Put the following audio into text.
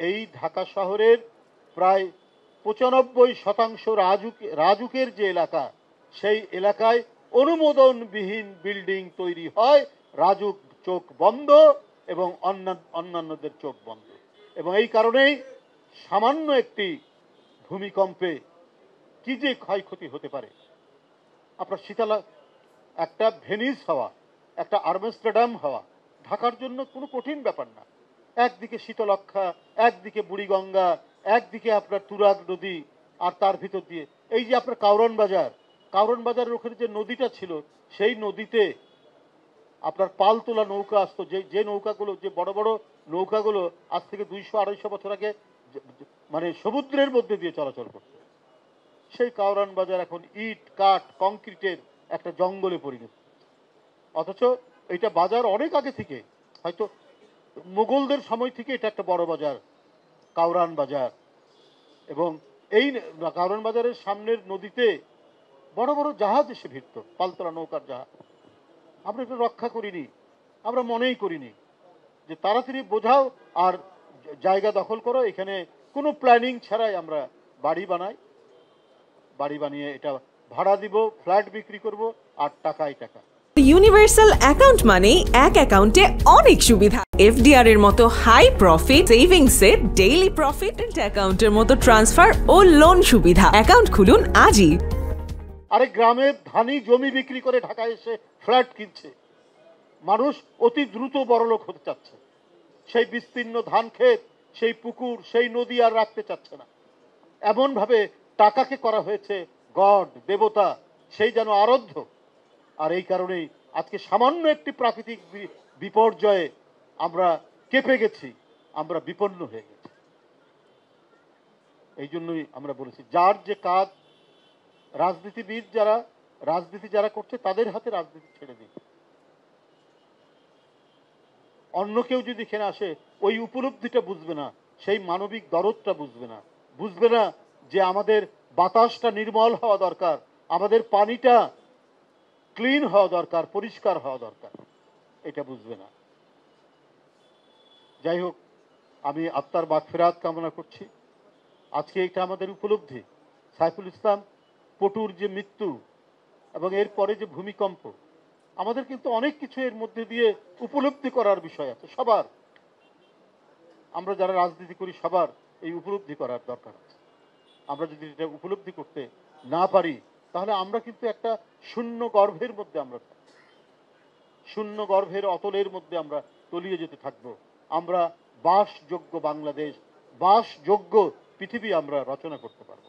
এই ঢাকা শহরের প্রায় 95% রাজুকের যে এলাকা, সেই এলাকায় অনুমোদনবিহীন বিল্ডিং তৈরি হয়, রাজুক চোখ বন্ধ এবং অন্যান্যদের চোখ বন্ধ। এবং এই কারণেই সামান্য একটি ভূমিকম্পে কি যে ক্ষয়ক্ষতি হতে পারে। আপনার শীতলা একটা ভেনিস হওয়া, একটা আমস্টারডাম হওয়া ঢাকার জন্য কোনো কঠিন ব্যাপার না। একদিকে শীতলক্ষা, একদিকে বুড়িগঙ্গা, একদিকে আপনার তুরাগ নদী, আর তার ভিতর দিয়ে এই যে আপনার কাউরন বাজারের ওখানে যে নদীটা ছিল, সেই নদীতে আপনার পাল তোলা নৌকা আসতো, যে নৌকাগুলো, যে বড় বড় নৌকাগুলো আজ থেকে 200-250 বছর আগে মানে সমুদ্রের মধ্যে দিয়ে চলাচল করত। সেই কাউরান বাজার এখন ইট কাঠ কংক্রিটের একটা জঙ্গলে পরিণত। অথচ এটা বাজার অনেক আগে থেকে, হয়তো মুঘলদের সময় থেকে এটা একটা বড় বাজার, কাউরান বাজার। এবং এই কাউরান বাজারের সামনের নদীতে বড় বড় জাহাজ এসে ভিড়ত, পালতোলা নৌকার জাহাজ। আমরা এটা রক্ষা করিনি, আমরা মনেই করিনি যে তাড়াতাড়ি বোঝাও আর জায়গা দখল করো। এখানে কোনো প্ল্যানিং ছাড়াই আমরা বাড়ি বানিয়ে এটা ভাড়া দিব, ফ্ল্যাট বিক্রি করব, আর টাকাই টাকা। ইউনিভার্সাল অ্যাকাউন্ট মানে এক অ্যাকাউন্টে অনেক সুবিধা। এফডিআর এর মতো হাই প্রফিট, সেভিংস এর ডেইলি প্রফিট, অ্যাকাউন্টের মতো ট্রান্সফার ও লোন সুবিধা। অ্যাকাউন্ট খুলুন আজই। আরে গ্রামের ধানি জমি বিক্রি করে ঢাকায় এসে ফ্ল্যাট কিনছে মানুষ, অতি দ্রুত বড়লোক হতে চাচ্ছে। সেই বিস্তীর্ণ ধান ক্ষেত, সেই পুকুর, সেই নদী আর রাখতে চাচ্ছে না। এমন ভাবে টাকাকে করা হয়েছে গড, দেবতা, সেই যেন আরাধ্য। আর এই কারণেই আজকে সামান্য একটি প্রাকৃতিক বিপর্যয়ে আমরা কেঁপে গেছি, আমরা বিপন্ন হয়ে গেছি। এই জন্যই আমরা বলেছি, যার যে কাজ, রাজনীতিবিদ রাজনীতি যারা করছে তাদের হাতে রাজনীতি ছেড়ে দিন। অন্য কেউ যদি এখানে আসে ওই উপলব্ধিটা বুঝবে না, সেই মানবিক দরদটা বুঝবে না যে আমাদের বাতাসটা নির্মল হওয়া দরকার, আমাদের পানিটা ক্লিন হওয়া দরকার, পরিষ্কার হওয়া দরকার, এটা বুঝবে না। যাই হোক, আমি আত্মার মাগফিরাত কামনা করছি। আজকে এটা আমাদের উপলব্ধি। সাইফুল ইসলাম পটুর যে মৃত্যু এবং এরপরে যে ভূমিকম্প, আমাদের কিন্তু অনেক কিছু এর মধ্যে দিয়ে উপলব্ধি করার বিষয় আছে সবার। আমরা যারা রাজনীতি করি সবার এই উপলব্ধি করার দরকার আছে। আমরা যদি এটা উপলব্ধি করতে না পারি, তাহলে আমরা কিন্তু একটা শূন্য গর্ভের মধ্যে আমরা থাকবো, শূন্য গর্ভের অতলের মধ্যে আমরা তলিয়ে যেতে থাকবো। আমরা বাসযোগ্য বাংলাদেশ, বাসযোগ্য পৃথিবী আমরা রচনা করতে পারবো।